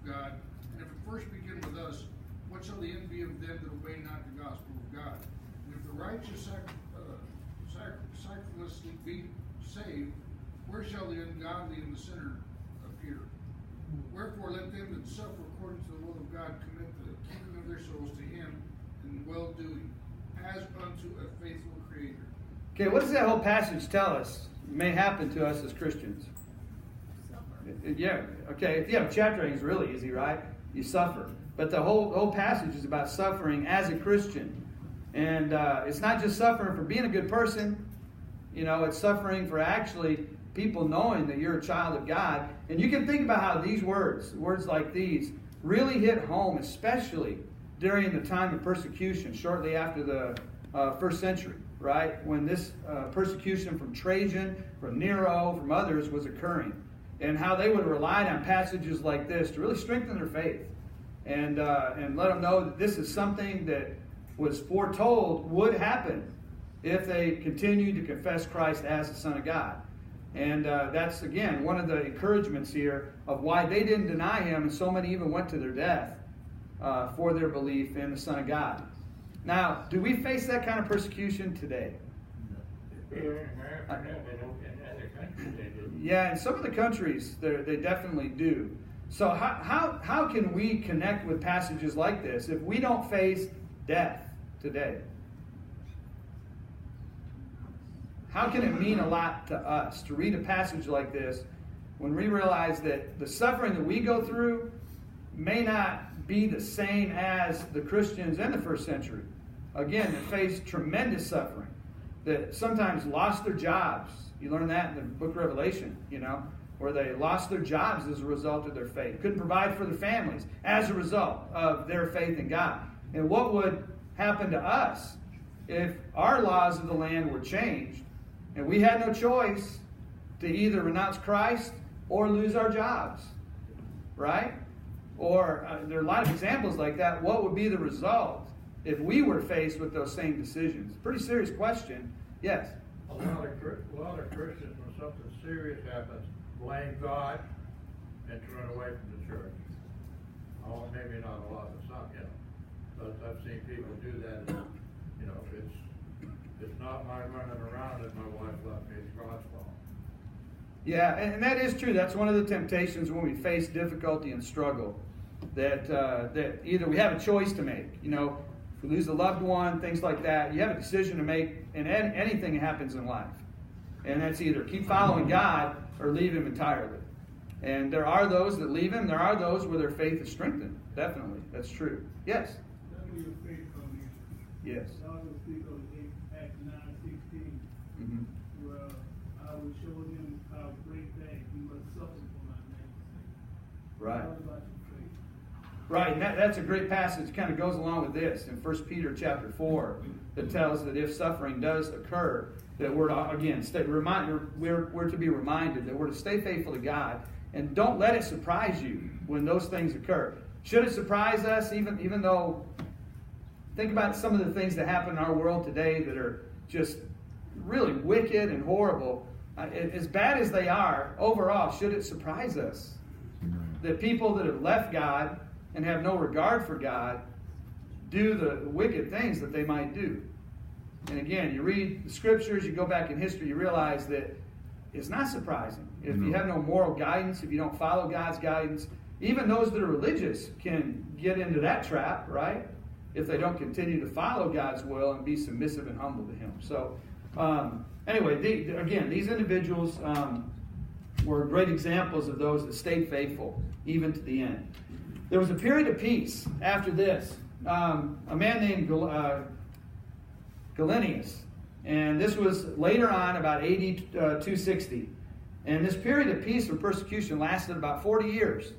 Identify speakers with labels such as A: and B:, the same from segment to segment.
A: God? And if it first begin with us, what shall the end be of them that obey not the gospel of God? And if the righteous sacrificiously be saved, where shall the ungodly and the sinner appear? Wherefore let them that suffer according to the will of God commit the keeping of their souls to Him in well-doing, as unto a faithful Creator.
B: Okay, what does that whole passage tell us may happen to us as Christians? Yeah, okay. If you have a chapter rating, it's really easy, right? You suffer. But the whole passage is about suffering as a Christian. And it's not just suffering for being a good person. You know, it's suffering for actually people knowing that you're a child of God. And you can think about how these words like these, really hit home, especially during the time of persecution, shortly after the first century, right? When this persecution from Trajan, from Nero, from others was occurring. And how they would have relied on passages like this to really strengthen their faith. And let them know that this is something that was foretold would happen if they continued to confess Christ as the Son of God. And that's, again, one of the encouragements here of why they didn't deny Him, and so many even went to their death for their belief in the Son of God. Now, do we face that kind of persecution today? Yeah, in some of the countries, they definitely do. So how can we connect with passages like this if we don't face death today? How can it mean a lot to us to read a passage like this when we realize that the suffering that we go through may not be the same as the Christians in the first century? Again, that faced tremendous suffering, that sometimes lost their jobs. You learn that in the book of Revelation, you know, where they lost their jobs as a result of their faith. Couldn't provide for their families as a result of their faith in God. And what would happen to us if our laws of the land were changed and we had no choice to either renounce Christ or lose our jobs, right? Or there are a lot of examples like that. What would be the result if we were faced with those same decisions? Pretty serious question. Yes?
C: A lot of Christians, when something serious happens, blame God and to run away from the church. Oh, maybe not a lot, but some, you know. But I've seen people do that. And, you know, it's not my running around that my wife left me. It's God's fault.
B: Yeah, and that is true. That's one of the temptations when we face difficulty and struggle. That either we have a choice to make. You know, if we lose a loved one, things like that, you have a decision to make in anything that happens in life. And that's either keep following God or leave Him entirely. And there are those that leave Him. There are those where their faith is strengthened. Definitely. That's true. Yes?
D: That's where your faith comes in.
B: Yes.
D: I also speak of Acts 9:16, where I will show them how great things He must suffer for my name's sake.
B: Right.
D: All about your faith.
B: Right, and that's a great passage. Kind of goes along with this in 1 Peter chapter 4 that tells that if suffering does occur, that we're to, again, we're to be reminded that we're to stay faithful to God, and don't let it surprise you when those things occur. Should it surprise us, even though, think about some of the things that happen in our world today that are just really wicked and horrible. As bad as they are, overall, should it surprise us that people that have left God and have no regard for God do the wicked things that they might do? And again, you read the scriptures, you go back in history, you realize that it's not surprising. If you have no moral guidance, if you don't follow God's guidance, even those that are religious can get into that trap, right? If they don't continue to follow God's will and be submissive and humble to Him. So, anyway, these individuals were great examples of those that stayed faithful even to the end. There was a period of peace after this. A man named Gallienus, and this was later on, about AD 260. And this period of peace or persecution lasted about 40 years.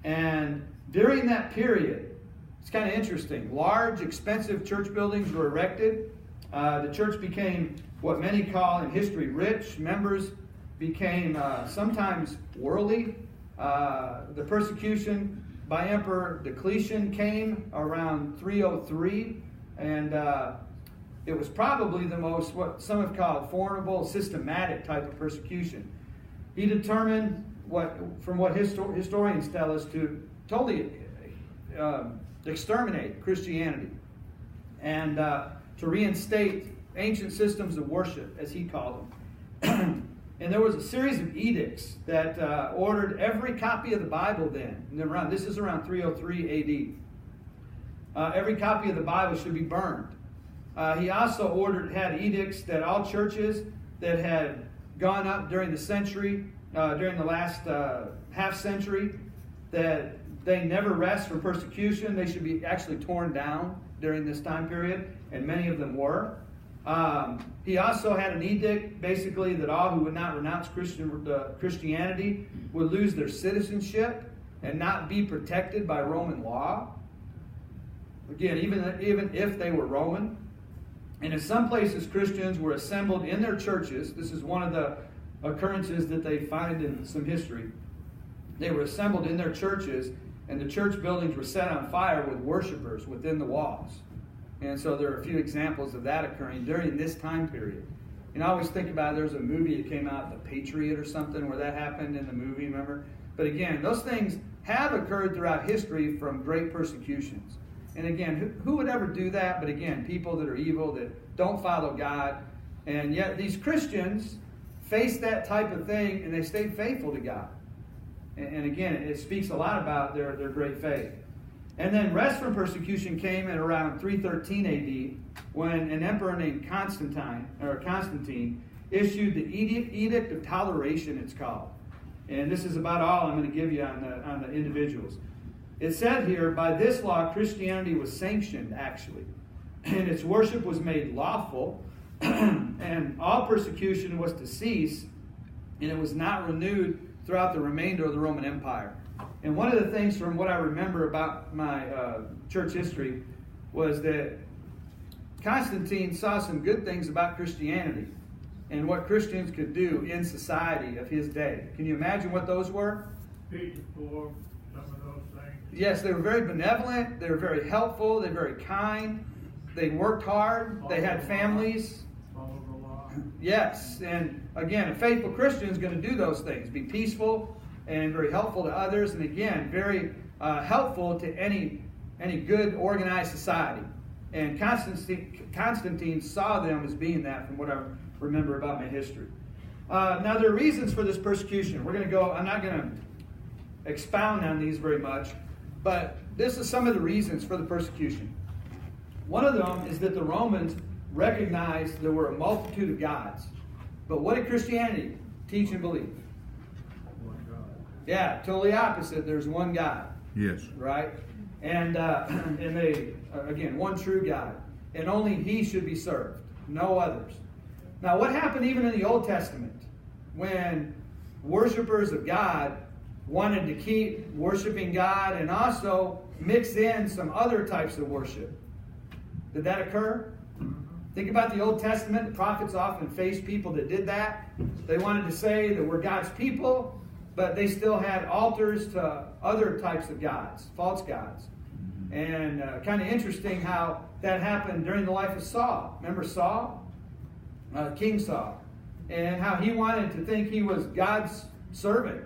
B: And during that period, it's kind of interesting. Large, expensive church buildings were erected. The church became what many call in history rich. Members became sometimes worldly. The persecution by Emperor Diocletian came around 303, and it was probably the most, what some have called, formidable, systematic type of persecution. He determined from what historians tell us, to totally exterminate Christianity and to reinstate ancient systems of worship, as he called them. And there was a series of edicts that ordered every copy of the Bible then. And this is around 303 AD. Every copy of the Bible should be burned. He also had edicts that all churches that had gone up during the century, during the last half century, that they never rest from persecution. They should be actually torn down during this time period, and many of them were. He also had an edict, basically, that all who would not renounce Christianity would lose their citizenship and not be protected by Roman law. Again, even if they were Roman. And in some places, Christians were assembled in their churches. This is one of the occurrences that they find in some history. They were assembled in their churches, and the church buildings were set on fire with worshipers within the walls. And so there are a few examples of that occurring during this time period. And I always think about, there's a movie that came out, The Patriot or something, where that happened in the movie, remember? But again, those things have occurred throughout history from great persecutions. And again, who would ever do that? But again, people that are evil, that don't follow God. And yet these Christians faced that type of thing, and they stayed faithful to God. And again, it speaks a lot about their great faith. And then rest from persecution came in around 313 AD, when an emperor named Constantine issued the Edict of Toleration, it's called. And this is about all I'm going to give you on the individuals. It said here, by this law, Christianity was sanctioned, actually. And its worship was made lawful, and all persecution was to cease, and it was not renewed throughout the remainder of the Roman Empire. And one of the things from what I remember about my church history was that Constantine saw some good things about Christianity and what Christians could do in society of his day. Can you imagine what those were?
D: Page 4, some of those things.
B: Yes, they were very benevolent. They were very helpful. They were very kind. They worked hard. They had families.
D: Follow the law.
B: Yes, and again, a faithful Christian is going to do those things. Be peaceful and very helpful to others, and again, very helpful to any good organized society. And Constantine saw them as being that, from what I remember about my history. Now, there are reasons for this persecution. I'm not going to expound on these very much, but this is some of the reasons for the persecution. One of them is that the Romans recognized there were a multitude of gods. But what did Christianity teach and believe?
C: One God.
B: Yeah, totally opposite. There's one God.
E: Yes.
B: Right? And they, again, one true God. And only He should be served. No others. Now, what happened even in the Old Testament when worshipers of God wanted to keep worshiping God and also mix in some other types of worship? Did that occur? Think about the Old Testament. The prophets often faced people that did that. They wanted to say that we're God's people, but they still had altars to other types of gods, false gods. And kind of interesting how that happened during the life of Saul. Remember Saul? King Saul. And how he wanted to think he was God's servant.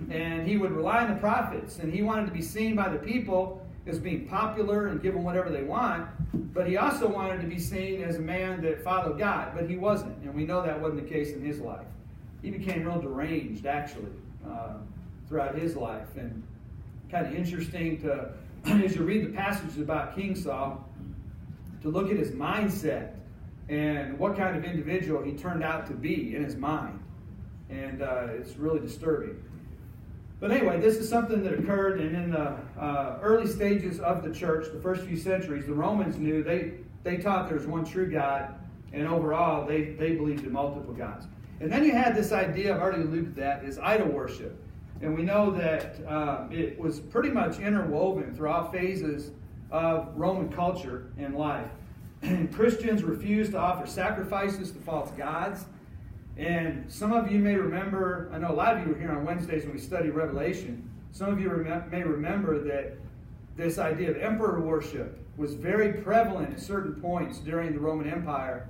B: And he would rely on the prophets. And he wanted to be seen by the people as being popular and give them whatever they want. But he also wanted to be seen as a man that followed God. But he wasn't. And we know that wasn't the case in his life. He became real deranged, actually, throughout his life. And kind of interesting to, as you read the passages about King Saul, to look at his mindset and what kind of individual he turned out to be in his mind. And it's really disturbing. But anyway, this is something that occurred, and in the early stages of the church, the first few centuries, the Romans knew, they taught there's one true God, and overall, they believed in multiple gods. And then you had this idea, I've already alluded to that, is idol worship. And we know that it was pretty much interwoven through all phases of Roman culture and life. And Christians refused to offer sacrifices to false gods. And some of you may remember, I know a lot of you were here on Wednesdays when we studied Revelation. Some of you may remember that this idea of emperor worship was very prevalent at certain points during the Roman Empire.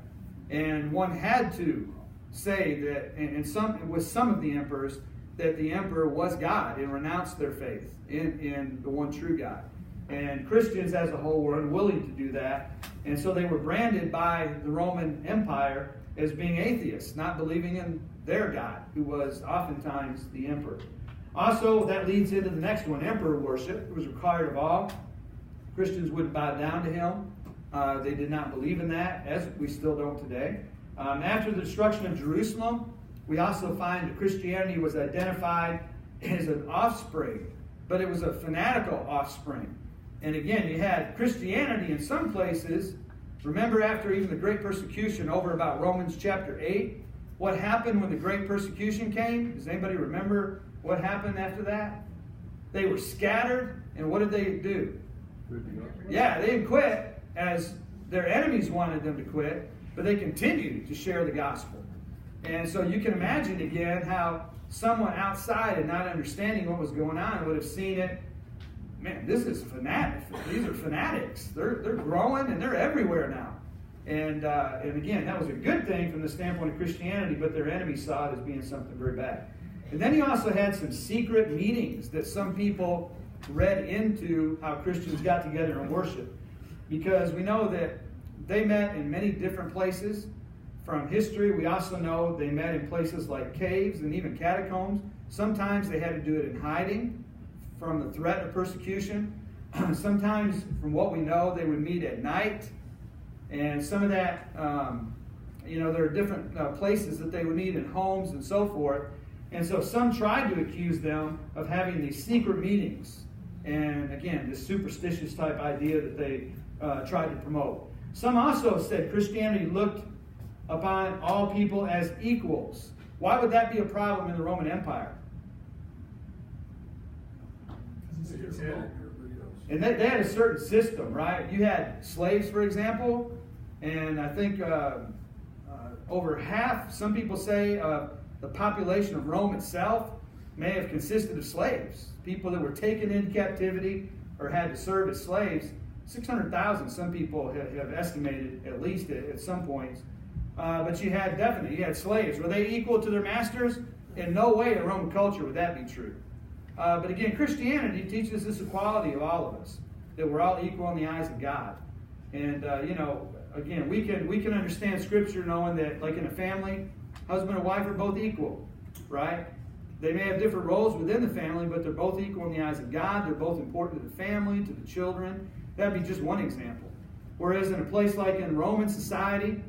B: And one had to say that, and with some of the emperors, that the emperor was God and renounced their faith in the one true God. And Christians as a whole were unwilling to do that. And so they were branded by the Roman Empire as being atheists, not believing in their God, who was oftentimes the emperor. Also, that leads into the next one, emperor worship. It was required of all. Christians wouldn't bow down to him. They did not believe in that, as we still don't today. After the destruction of Jerusalem, we also find that Christianity was identified as an offspring, but it was a fanatical offspring. And again, you had Christianity in some places. Remember, after even the great persecution over about Romans chapter 8, what happened when the great persecution came? Does anybody remember what happened after that? They were scattered, and what did they do? Yeah, they didn't quit as their enemies wanted them to quit, but they continued to share the gospel. And so you can imagine again how someone outside and not understanding what was going on would have seen it. Man, this is fanatic. These are fanatics. They're growing and they're everywhere now. And again, that was a good thing from the standpoint of Christianity, but their enemies saw it as being something very bad. And then he also had some secret meetings that some people read into how Christians got together and worship. Because we know that they met in many different places. From history, we also know they met in places like caves and even catacombs. Sometimes they had to do it in hiding from the threat of persecution. Sometimes, from what we know, they would meet at night. And some of that, there are different places that they would meet in homes and so forth. And so some tried to accuse them of having these secret meetings. And again, this superstitious type idea that they tried to promote. Some also said Christianity looked upon all people as equals. Why would that be a problem in the Roman Empire? And they had a certain system, right? You had slaves, for example, and I think over half, some people say, the population of Rome itself may have consisted of slaves, people that were taken into captivity or had to serve as slaves. 600,000, some people have estimated, at least at some points. But you had slaves. Were they equal to their masters? In no way in Roman culture would that be true. But again, Christianity teaches this equality of all of us, that we're all equal in the eyes of God. And, again, we can understand Scripture knowing that, like in a family, husband and wife are both equal, right? They may have different roles within the family, but they're both equal in the eyes of God. They're both important to the family, to the children. That'd be just one example. Whereas in a place like in Roman society,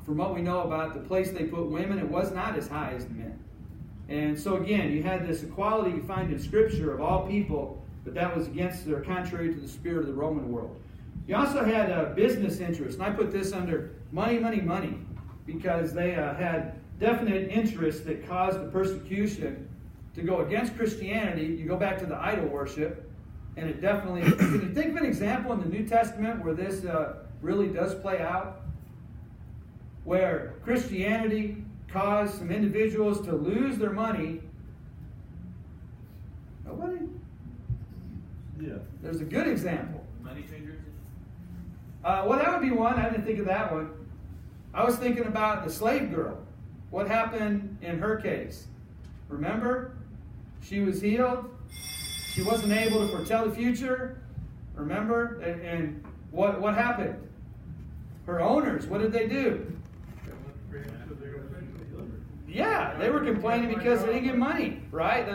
B: from what we know about the place they put women, it was not as high as the men. And so again, you had this equality you find in Scripture of all people, but that was against or contrary to the spirit of the Roman world. You also had a business interest, and I put this under money, money, money, because they had definite interests that caused the persecution to go against Christianity. You go back to the idol worship, and it definitely, can you think of an example in the New Testament where this really does play out? Where Christianity caused some individuals to lose their money. Nobody?
E: Yeah.
B: There's a good example.
E: Money changers?
B: Well, that would be one. I didn't think of that one. I was thinking about the slave girl. What happened in her case? Remember? She was healed. She wasn't able to foretell the future. Remember? And what happened? Her owners, what did they do? Yeah, they were complaining because they didn't get money, right?